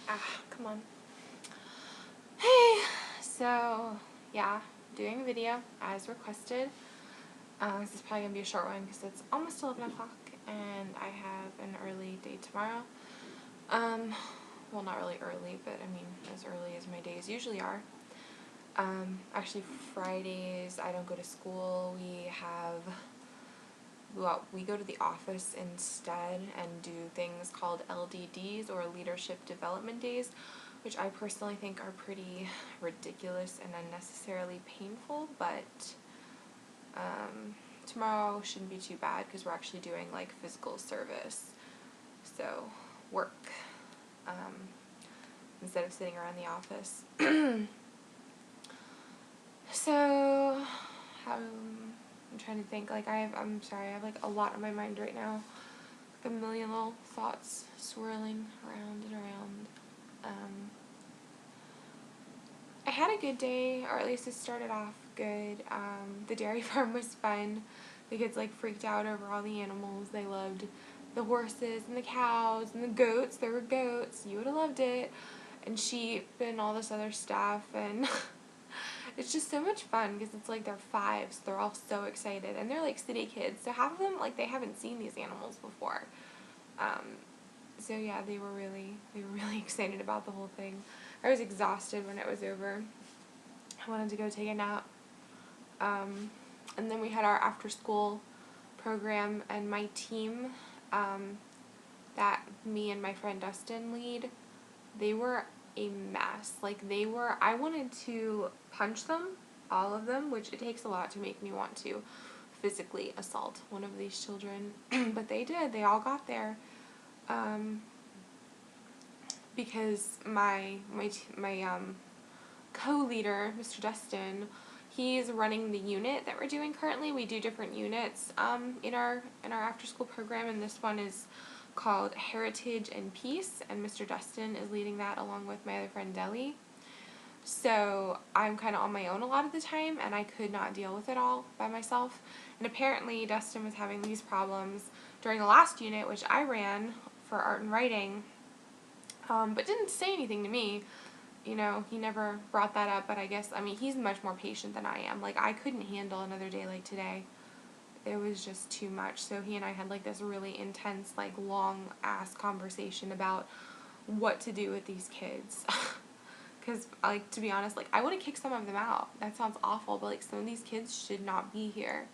Come on. Hey, so, yeah, doing a video as requested. This is probably going to be a short one because it's almost 11 o'clock and I have an early day tomorrow. Well, not really early, but I mean, as early as my days usually are. Actually, Fridays, I don't go to school. We go to the office instead and do things called LDDs, or Leadership Development Days, which I personally think are pretty ridiculous and unnecessarily painful, but tomorrow shouldn't be too bad because we're actually doing like physical service, so work, instead of sitting around the office. So, I'm trying to think, like, I'm sorry, I have like a lot on my mind right now, like a million little thoughts swirling around and around. I had a good day, or at least it started off good. The dairy farm was fun. The kids like freaked out over all the animals. They loved the horses and the cows and the goats. There were goats. You would have loved it. And sheep and all this other stuff, and it's just so much fun because it's like they're 5, so they're all so excited, and they're like city kids, so half of them, like, they haven't seen these animals before. So yeah, they were really excited about the whole thing. I was exhausted when it was over. I wanted to go take a nap. And then we had our after school program, and my team, that me and my friend Dustin lead, they were a mess. Like, I wanted to punch them, all of them, which it takes a lot to make me want to physically assault one of these children. But they did. They all got there. Because my co-leader, Mr. Dustin, he's running the unit that we're doing currently. We do different units in our after school program, and this one is called Heritage and Peace, and Mr. Dustin is leading that along with my other friend Deli. So I'm kind of on my own a lot of the time, and I could not deal with it all by myself. And apparently Dustin was having these problems during the last unit, which I ran for art and writing, but didn't say anything to me. You know, he never brought that up, but I guess, I mean, he's much more patient than I am. Like, I couldn't handle another day like today. It was just too much. So he and I had like this really intense, like, long ass conversation about what to do with these kids. Because, like, to be honest, like, I want to kick some of them out. That sounds awful, but like, some of these kids should not be here.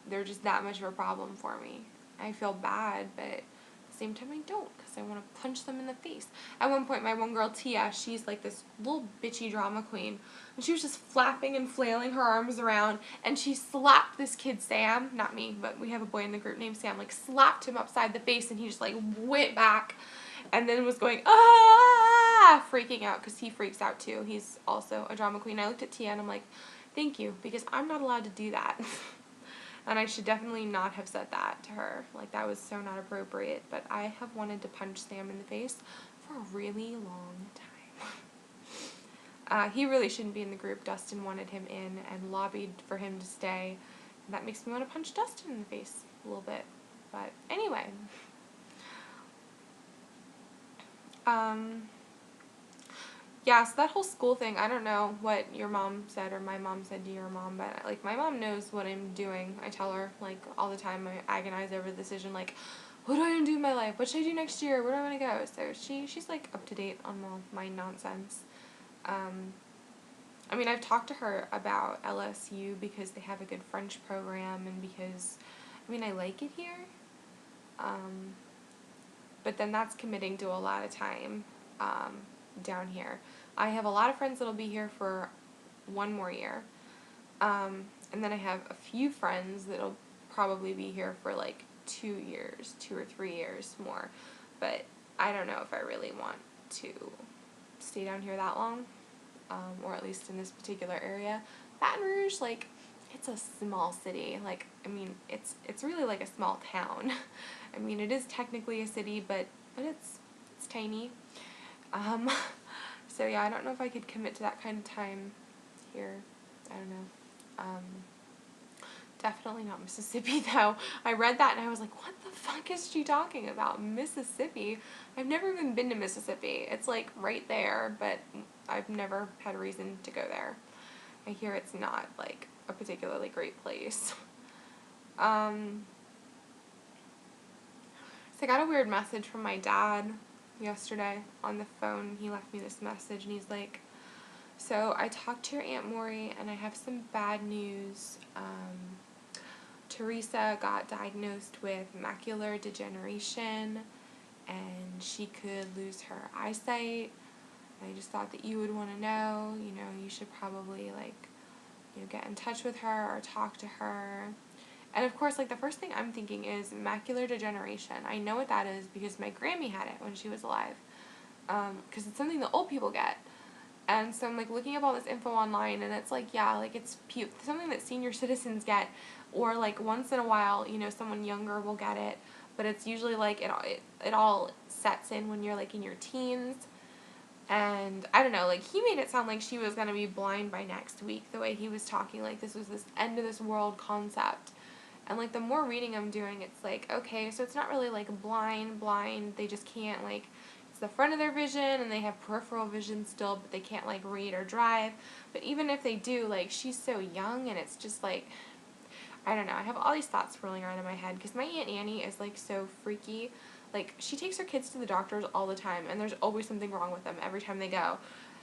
They're just that much of a problem for me. I feel bad, but at the same time I don't, because I want to punch them in the face. At one point, my one girl, Tia, she's like this little bitchy drama queen, and she was just flapping and flailing her arms around, and she slapped this kid, Sam, not me, but we have a boy in the group named Sam, like, slapped him upside the face, and he just, like, went back, and then was going, ah, freaking out, because he freaks out too. He's also a drama queen. I looked at Tia, and I'm like, thank you, because I'm not allowed to do that. And I should definitely not have said that to her. Like, that was so not appropriate. But I have wanted to punch Sam in the face for a really long time. He really shouldn't be in the group. Dustin wanted him in and lobbied for him to stay. And that makes me want to punch Dustin in the face a little bit. But anyway. Yeah, so that whole school thing, I don't know what your mom said or my mom said to your mom, but, like, my mom knows what I'm doing. I tell her, like, all the time. I agonize over the decision, like, what do I want to do in my life? What should I do next year? Where do I want to go? So she's, like, up to date on all my nonsense. I mean, I've talked to her about LSU because they have a good French program, and because, I mean, I like it here. But then that's committing to a lot of time down here. I have a lot of friends that'll be here for 1 more year. And then I have a few friends that'll probably be here for like 2 years, 2 or 3 years more. But I don't know if I really want to stay down here that long, or at least in this particular area. Baton Rouge, like, it's a small city. Like, I mean, it's really like a small town. I mean, it is technically a city, but it's tiny. So yeah, I don't know if I could commit to that kind of time here. I don't know. Definitely not Mississippi, though. I read that and I was like, what the fuck is she talking about? Mississippi? I've never even been to Mississippi. It's like right there, but I've never had a reason to go there. I hear it's not like a particularly great place. So I got a weird message from my dad yesterday on the phone. He left me this message and he's like, so I talked to your Aunt Maury and I have some bad news. Teresa got diagnosed with macular degeneration and she could lose her eyesight. I just thought that you would want to know, you should probably get in touch with her or talk to her. And of course, the first thing I'm thinking is macular degeneration. I know what that is because my Grammy had it when she was alive. Because it's something that old people get. And so I'm looking up all this info online and it's it's something that senior citizens get, or once in a while, someone younger will get it, but it's usually it all sets in when you're in your teens. And I don't know, he made it sound like she was going to be blind by next week, the way he was talking, this was this end of this world concept. And the more reading I'm doing, it's okay, so it's not really blind, they just can't it's the front of their vision and they have peripheral vision still, but they can't read or drive. But even if they do, she's so young and it's just I don't know, I have all these thoughts swirling around in my head because my Aunt Annie is so freaky. She takes her kids to the doctors all the time and there's always something wrong with them every time they go.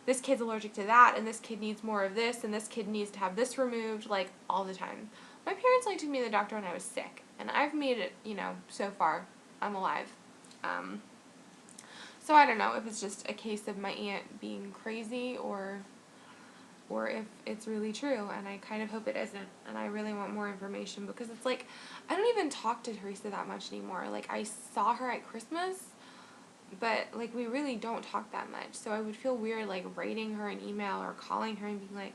This kid's allergic to that and this kid needs more of this and this kid needs to have this removed, all the time. My parents took me to the doctor when I was sick and I've made it, so far. I'm alive. So I don't know if it's just a case of my aunt being crazy or if it's really true, and I kind of hope it isn't, and I really want more information because it's I don't even talk to Teresa that much anymore. I saw her at Christmas, but we really don't talk that much, so I would feel weird writing her an email or calling her and being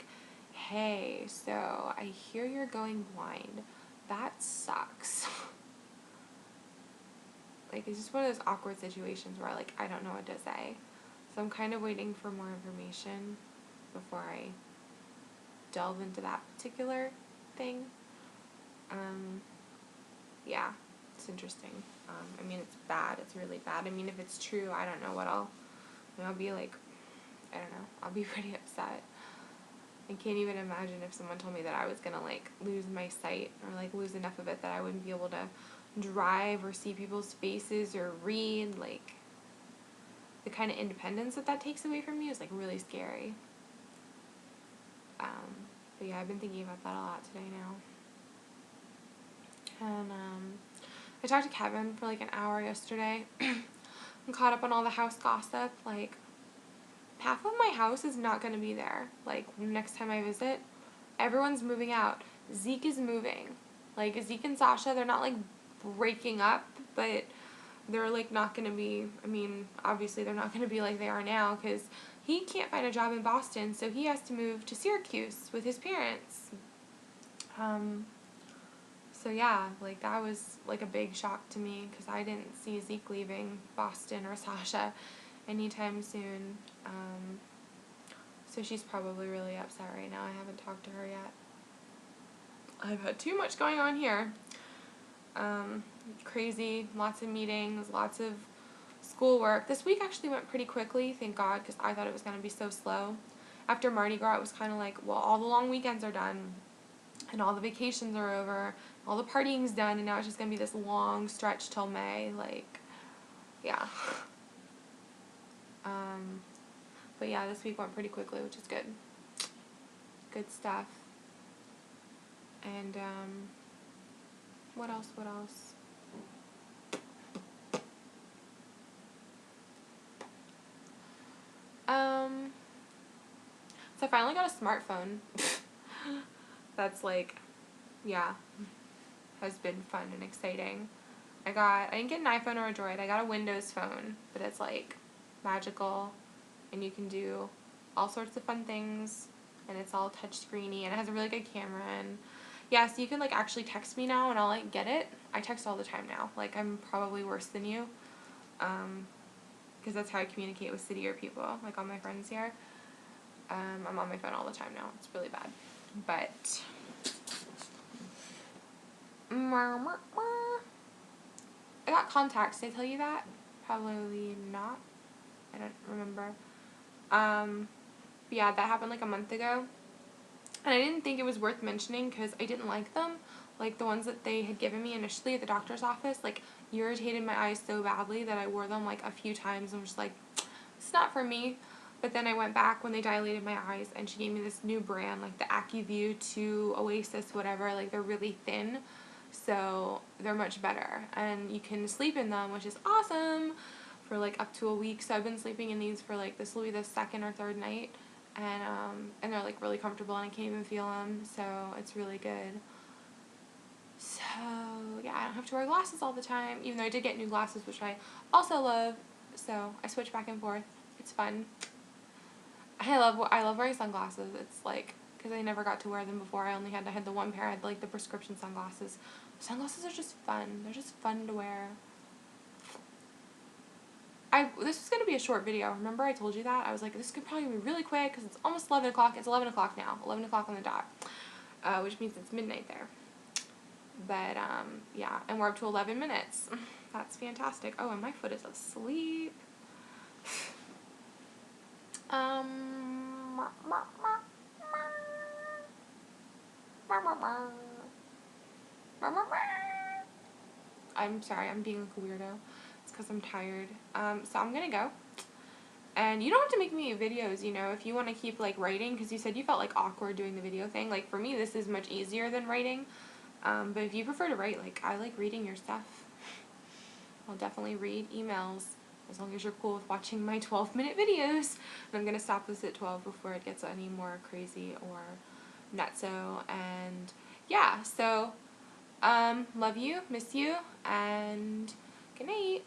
hey, so I hear you're going blind. That sucks. It's just one of those awkward situations where I don't know what to say. So I'm kind of waiting for more information before I delve into that particular thing. Yeah, it's interesting. It's bad. It's really bad. If it's true, I don't know what I'll be I don't know. I'll be pretty upset. I can't even imagine if someone told me that I was going to lose my sight or lose enough of it that I wouldn't be able to drive or see people's faces or read. The kind of independence that takes away from you is really scary. But yeah, I've been thinking about that a lot today now. And I talked to Kevin for an hour yesterday. I'm caught up on all the house gossip. Half of my house is not going to be there. Next time I visit, everyone's moving out. Zeke is moving. Zeke and Sasha, they're not breaking up, but they're not going to be, obviously they're not going to be like they are now because he can't find a job in Boston, so he has to move to Syracuse with his parents. So yeah, that was a big shock to me because I didn't see Zeke leaving Boston or Sasha anytime soon. So she's probably really upset right now. I haven't talked to her yet. I've had too much going on here. Crazy, lots of meetings, lots of schoolwork. This week actually went pretty quickly, thank God, because I thought it was going to be so slow. After Mardi Gras, it was kind of well, all the long weekends are done, and all the vacations are over, all the partying's done, and now it's just going to be this long stretch till May, yeah. But yeah, this week went pretty quickly, which is good. Good stuff. And, what else? So I finally got a smartphone. That's yeah, has been fun and exciting. I didn't get an iPhone or a Droid. I got a Windows phone, but it's magical, and you can do all sorts of fun things, and it's all touchscreeny, and it has a really good camera, and yeah, so you can actually text me now, and I'll get it. I text all the time now. I'm probably worse than you, because that's how I communicate with citier people, all my friends here. I'm on my phone all the time now. It's really bad, but I got contacts. Did I tell you that? Probably not. I don't remember. But yeah, that happened like a month ago. And I didn't think it was worth mentioning because I didn't like them. Like, the ones that they had given me initially at the doctor's office, like, irritated my eyes so badly that I wore them, like, a few times and was just like, it's not for me. But then I went back when they dilated my eyes, and she gave me this new brand, like the AccuView 2 Oasis, whatever. Like, they're really thin, so they're much better. And you can sleep in them, which is awesome, for, like, up to a week. So I've been sleeping in these for, like, this will be the second or third night. And they're, like, really comfortable, and I can't even feel them, so it's really good. So, yeah, I don't have to wear glasses all the time, even though I did get new glasses, which I also love, so I switch back and forth. It's fun. I love wearing sunglasses. It's, like, because I never got to wear them before. I had the one pair. I had, like, the prescription sunglasses. Sunglasses are just fun. They're just fun to wear. This was going to be a short video. Remember I told you that? I was like, this could probably be really quick because it's almost 11 o'clock. It's 11 o'clock now. 11 o'clock on the dot. Which means it's midnight there. But, yeah. And we're up to 11 minutes. That's fantastic. Oh, and my foot is asleep. I'm sorry. I'm being like a weirdo. It's because I'm tired. So I'm going to go. And you don't have to make me videos, you know, if you want to keep, like, writing, because you said you felt, like, awkward doing the video thing. Like, for me, this is much easier than writing. But if you prefer to write, like, I like reading your stuff. I'll definitely read emails, as long as you're cool with watching my 12-minute videos. And I'm going to stop this at 12 before it gets any more crazy or nutso. And, yeah, so, love you, miss you, and good night.